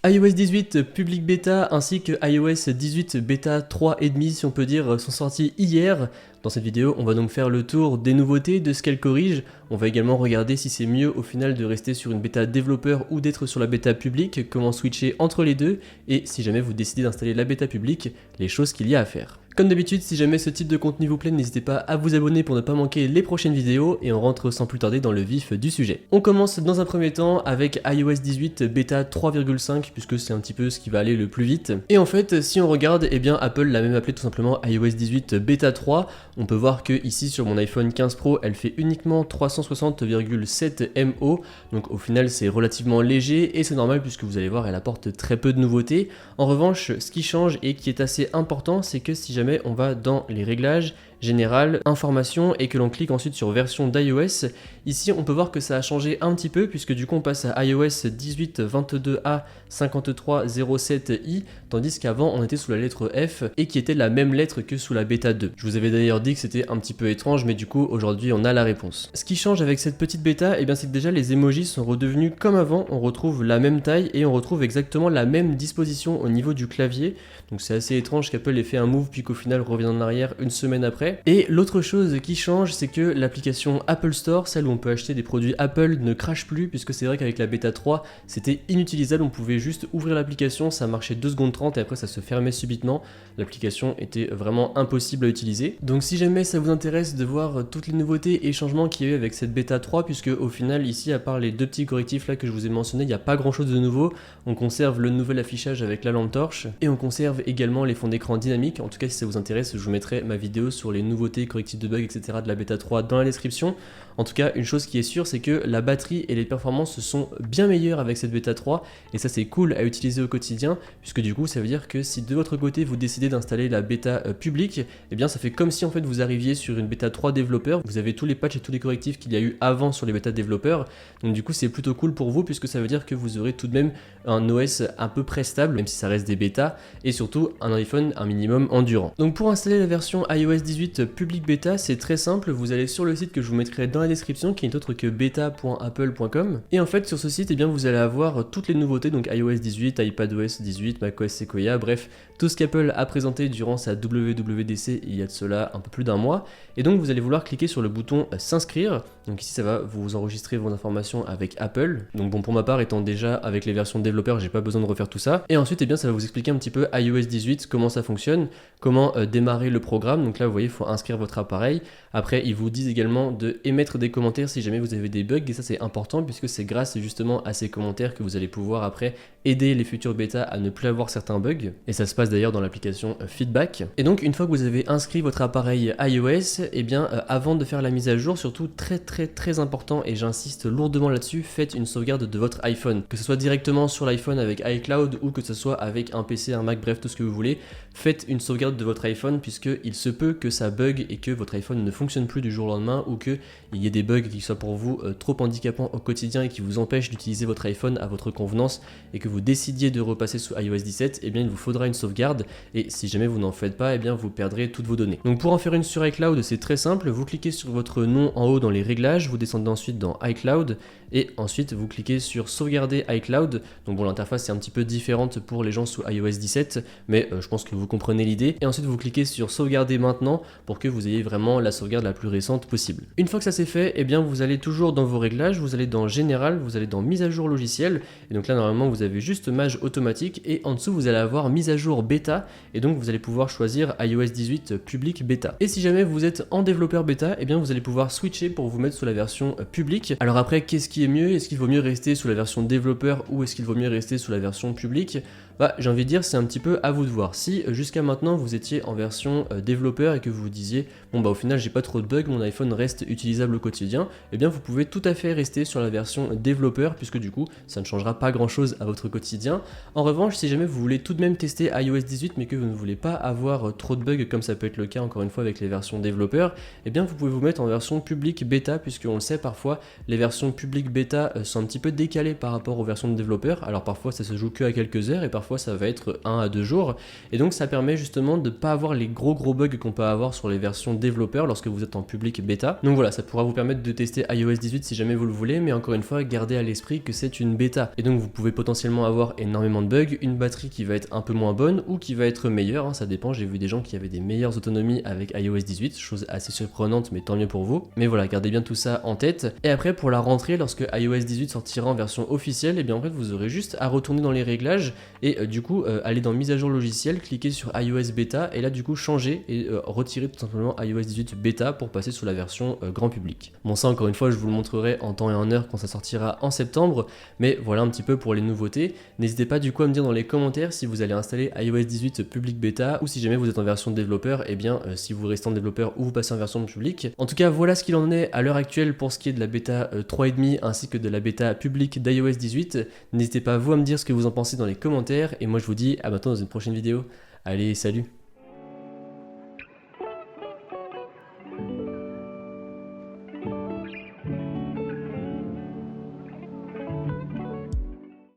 iOS 18 public bêta ainsi que iOS 18 bêta 3.5 si on peut dire sont sortis hier. Dans cette vidéo, on va donc faire le tour des nouveautés, de ce qu'elles corrigent. On va également regarder si c'est mieux au final de rester sur une bêta développeur ou d'être sur la bêta publique, comment switcher entre les deux, et si jamais vous décidez d'installer la bêta publique, les choses qu'il y a à faire. Comme d'habitude, si jamais ce type de contenu vous plaît, n'hésitez pas à vous abonner pour ne pas manquer les prochaines vidéos et on rentre sans plus tarder dans le vif du sujet. On commence dans un premier temps avec iOS 18 bêta 3.5 puisque c'est un petit peu ce qui va aller le plus vite. Et en fait, si on regarde, eh bien Apple l'a même appelé tout simplement iOS 18 bêta 3. On peut voir que ici sur mon iPhone 15 Pro, elle fait uniquement 360,7 MO. Donc au final, c'est relativement léger et c'est normal puisque vous allez voir, elle apporte très peu de nouveautés. En revanche, ce qui change et qui est assez important, c'est que si jamais on va dans les réglages, général, informations et que l'on clique ensuite sur version d'iOS, ici on peut voir que ça a changé un petit peu puisque du coup on passe à iOS 18.22a 5307i tandis qu'avant on était sous la lettre F et qui était la même lettre que sous la bêta 2. Je vous avais d'ailleurs dit que c'était un petit peu étrange mais du coup aujourd'hui on a la réponse. Ce qui change avec cette petite bêta, eh bien c'est que déjà les emojis sont redevenus comme avant, on retrouve la même taille et on retrouve exactement la même disposition au niveau du clavier. Donc c'est assez étrange qu'Apple ait fait un move puis qu'au final revienne en arrière une semaine après. Et l'autre chose qui change, c'est que l'application Apple Store, celle où on peut acheter des produits Apple, ne crache plus puisque c'est vrai qu'avec la bêta 3, c'était inutilisable, on pouvait juste ouvrir l'application, ça marchait 2 secondes 30 et après ça se fermait subitement. L'application était vraiment impossible à utiliser. Donc si jamais ça vous intéresse de voir toutes les nouveautés et changements qu'il y a eu avec cette bêta 3, puisque au final ici, à part les deux petits correctifs là que je vous ai mentionnés, il n'y a pas grand chose de nouveau. On conserve le nouvel affichage avec la lampe torche et on conserve également les fonds d'écran dynamiques. En tout cas si ça vous intéresse, je vous mettrai ma vidéo sur les nouveautés, correctifs de bugs, etc. de la bêta 3 dans la description. En tout cas, une chose qui est sûre, c'est que la batterie et les performances sont bien meilleures avec cette bêta 3 et ça c'est cool à utiliser au quotidien puisque du coup ça veut dire que si de votre côté vous décidez d'installer la bêta publique, eh bien ça fait comme si en fait vous arriviez sur une bêta 3 développeur, vous avez tous les patchs et tous les correctifs qu'il y a eu avant sur les bêta développeurs, donc du coup c'est plutôt cool pour vous puisque ça veut dire que vous aurez tout de même un OS à peu près stable même si ça reste des bêtas et surtout un iPhone un minimum endurant. Donc pour installer la version iOS 18 public bêta, c'est très simple, vous allez sur le site que je vous mettrai dans la description qui n'est autre que beta.apple.com et en fait sur ce site, eh bien, vous allez avoir toutes les nouveautés, donc iOS 18, iPadOS 18, macOS Sequoia, bref, tout ce qu'Apple a présenté durant sa WWDC il y a de cela un peu plus d'un mois. Et donc vous allez vouloir cliquer sur le bouton s'inscrire. Donc ici ça va vous enregistrer vos informations avec Apple. Donc bon, pour ma part étant déjà avec les versions développeurs, j'ai pas besoin de refaire tout ça. Et ensuite, eh bien, ça va vous expliquer un petit peu iOS 18, comment ça fonctionne, comment démarrer le programme. Donc là vous voyez, il faut inscrire votre appareil. Après ils vous disent également de émettre des commentaires si jamais vous avez des bugs et ça c'est important puisque c'est grâce justement à ces commentaires que vous allez pouvoir après aider les futurs bêtas à ne plus avoir certains bugs et ça se passe d'ailleurs dans l'application Feedback. Et donc une fois que vous avez inscrit votre appareil iOS, eh bien avant de faire la mise à jour, surtout très important et j'insiste lourdement là-dessus, faites une sauvegarde de votre iPhone, que ce soit directement sur l'iPhone avec iCloud ou que ce soit avec un PC, un Mac, bref tout ce que vous voulez, faites une sauvegarde de votre iPhone puisque il se peut que ça bug et que votre iPhone ne fonctionne plus du jour au lendemain ou qu'il y ait des bugs qui soient pour vous trop handicapants au quotidien et qui vous empêchent d'utiliser votre iPhone à votre convenance et que vous décidiez de repasser sous iOS 17, eh bien il vous faudra une sauvegarde et si jamais vous n'en faites pas, eh bien vous perdrez toutes vos données. Donc pour en faire une sur iCloud, c'est très simple, vous cliquez sur votre nom en haut dans les réglages, vous descendez ensuite dans iCloud et ensuite vous cliquez sur sauvegarder iCloud. Donc bon, l'interface est un petit peu différente pour les gens sous iOS 17, mais je pense que vous comprenez l'idée. Et ensuite vous cliquez sur sauvegarder maintenant pour que vous ayez vraiment la sauvegarde la plus récente possible. Une fois que ça c'est fait, eh bien vous allez toujours dans vos réglages, vous allez dans général, vous allez dans mise à jour logiciel et donc là normalement vous avez juste mage automatique et en dessous vous allez avoir mise à jour bêta et donc vous allez pouvoir choisir iOS 18 public bêta. Et si jamais vous êtes en développeur bêta, eh bien vous allez pouvoir switcher pour vous mettre sous la version publique. Alors après, qu'est-ce qui est mieux? Est-ce qu'il vaut mieux rester sous la version développeur ou est-ce qu'il vaut mieux rester sous la version publique? Bah, j'ai envie de dire, c'est un petit peu à vous de voir. Si jusqu'à maintenant vous étiez en version développeur et que vous vous disiez bon bah au final j'ai pas trop de bugs, mon iPhone reste utilisable au quotidien, eh bien vous pouvez tout à fait rester sur la version développeur puisque du coup ça ne changera pas grand chose à votre quotidien. En revanche, si jamais vous voulez tout de même tester iOS 18 mais que vous ne voulez pas avoir trop de bugs comme ça peut être le cas encore une fois avec les versions développeurs, eh bien vous pouvez vous mettre en version publique bêta puisque on le sait parfois les versions publiques bêta sont un petit peu décalées par rapport aux versions de développeurs. Alors parfois ça se joue que à quelques heures et parfois ça va être 1 à 2 jours et donc ça permet justement de ne pas avoir les gros bugs qu'on peut avoir voir sur les versions développeurs lorsque vous êtes en public bêta. Donc voilà, ça pourra vous permettre de tester iOS 18 si jamais vous le voulez, mais encore une fois, gardez à l'esprit que c'est une bêta. Et donc vous pouvez potentiellement avoir énormément de bugs, une batterie qui va être un peu moins bonne ou qui va être meilleure, hein, ça dépend. J'ai vu des gens qui avaient des meilleures autonomies avec iOS 18, chose assez surprenante, mais tant mieux pour vous. Mais voilà, gardez bien tout ça en tête. Et après, pour la rentrée, lorsque iOS 18 sortira en version officielle, et bien en fait vous aurez juste à retourner dans les réglages et du coup aller dans mise à jour logiciel, cliquer sur iOS bêta et là du coup changer et retirer tout simplement iOS 18 bêta pour passer sous la version grand public. Bon, ça encore une fois je vous le montrerai en temps et en heure quand ça sortira en septembre, mais voilà un petit peu pour les nouveautés. N'hésitez pas du coup à me dire dans les commentaires si vous allez installer iOS 18 public bêta ou si jamais vous êtes en version développeur, et bien si vous restez en développeur ou vous passez en version publique. En tout cas voilà ce qu'il en est à l'heure actuelle pour ce qui est de la bêta 3.5 ainsi que de la bêta publique d'iOS 18. N'hésitez pas vous à me dire ce que vous en pensez dans les commentaires et moi je vous dis à bientôt dans une prochaine vidéo. Allez, salut!